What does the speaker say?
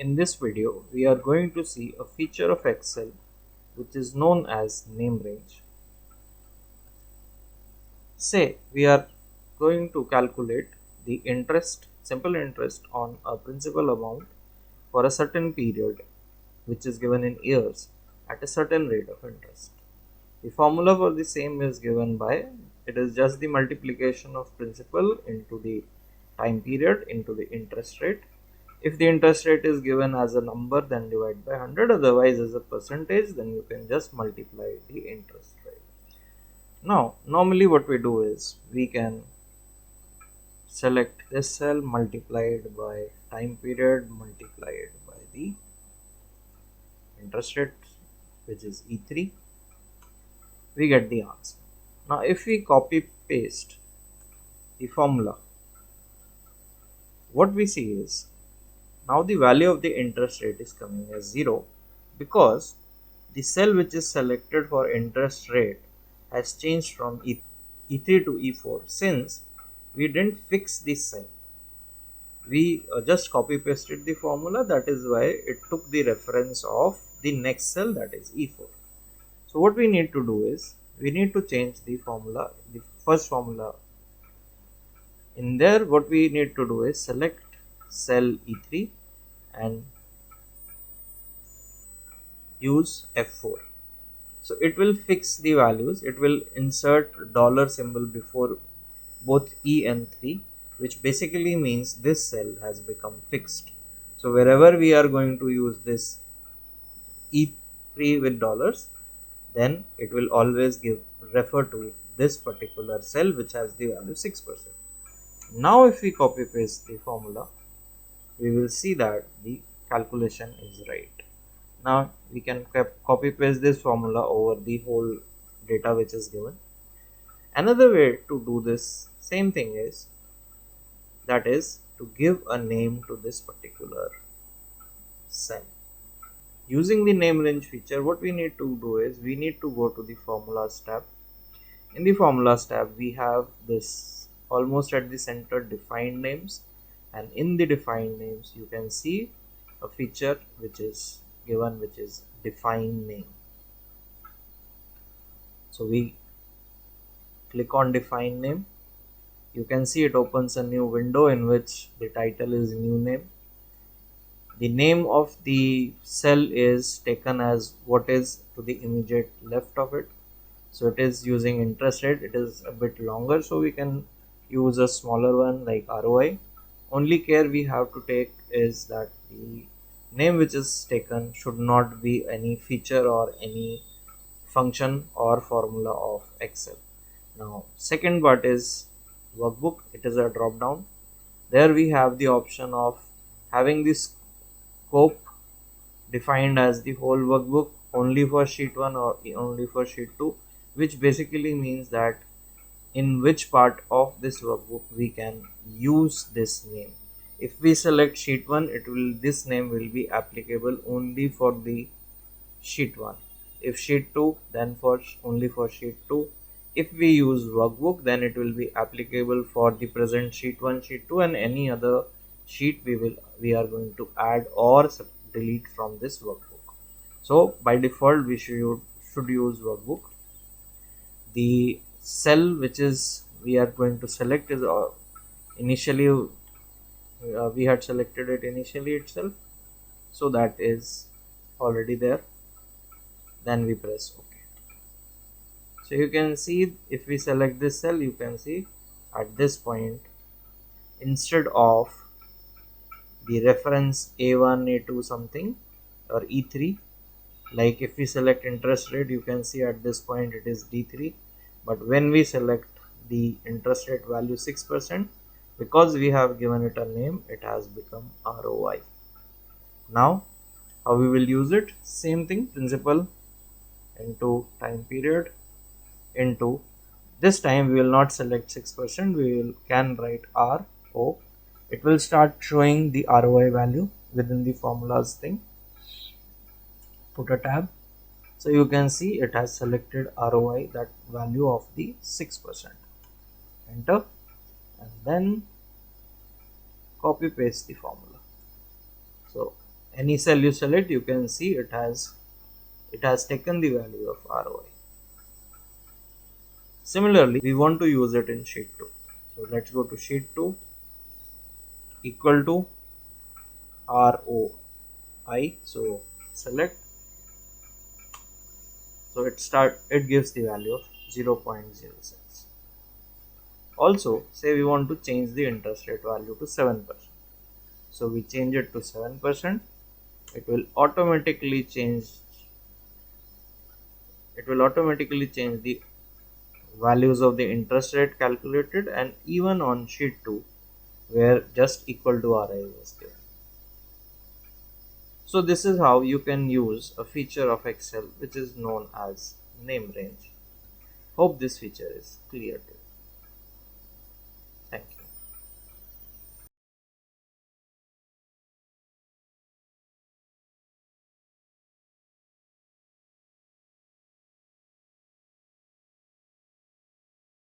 In this video, we are going to see a feature of Excel which is known as name range. Say we are going to calculate the interest, simple interest on a principal amount for a certain period which is given in years at a certain rate of interest. The formula for the same is given by, it is just the multiplication of principal into the time period into the interest rate. If the interest rate is given as a number, then divide by 100, otherwise as a percentage, then you can just multiply the interest rate. Now, normally what we do is, we can select this cell multiplied by time period multiplied by the interest rate, which is E3, we get the answer. Now, if we copy paste the formula, what we see is, now the value of the interest rate is coming as 0 because the cell which is selected for interest rate has changed from E3 to E4. Since we didn't fix this cell, we just copy pasted the formula, that is why it took the reference of the next cell, that is E4. So what we need to do is, we need to change the formula, the first formula. In there, what we need to do is select cell E3 and use F4. So it will fix the values, it will insert dollar symbol before both E and 3, which basically means this cell has become fixed. So wherever we are going to use this E3 with dollars, then it will always refer to this particular cell which has the value 6%. Now if we copy paste the formula, we will see that the calculation is right. Now we can copy paste this formula over the whole data which is given. Another way to do this same thing is, that is to give a name to this particular cell. Using the name range feature, what we need to do is, we need to go to the formulas tab. In the formulas tab, we have this almost at the center defined names, and in the defined names you can see a feature which is given, which is define name. So we click on define name. You can see it opens a new window in which the title is new name. The name of the cell is taken as what is to the immediate left of it. So it is using interest rate, it is a bit longer, so we can use a smaller one like ROI. Only care we have to take is that the name which is taken should not be any feature or any function or formula of Excel. Now second part is workbook. It is a drop down. There we have the option of having this scope defined as the whole workbook, only for sheet 1 or only for sheet 2, which basically means that in which part of this workbook we can use this name. If we select sheet 1, this name will be applicable only for the sheet 1. If sheet 2, then only for sheet 2. If we use workbook, then it will be applicable for the present sheet 1, sheet 2, and any other sheet we are going to add or delete from this workbook. So by default we should use workbook. The cell which is we are going to select is initially we had selected it initially itself, so that is already there. Then we press OK. So you can see, if we select this cell, you can see at this point, instead of the reference A1, A2 something or E3, like if we select interest rate, you can see at this point it is D3, but when we select the interest rate value 6%, because we have given it a name, it has become ROI. Now how we will use it? Same thing, principal into time period into, this time we will not select 6%, we can write RO. It will start showing the ROI value within the formulas thing. Put a tab. So you can see it has selected ROI, that value of the 6%. Enter, and then copy paste the formula. So Any cell you select, you can see it has taken the value of ROI. Similarly, we want to use it in sheet 2. So let's go to sheet 2, equal to ROI. So select. So it gives the value of 0.06. Also, say we want to change the interest rate value to 7%. So we change it to 7%. It will automatically change the values of the interest rate calculated, and even on sheet 2 where just equal to RI was given. So this is how you can use a feature of Excel which is known as name range. Hope this feature is clear to you.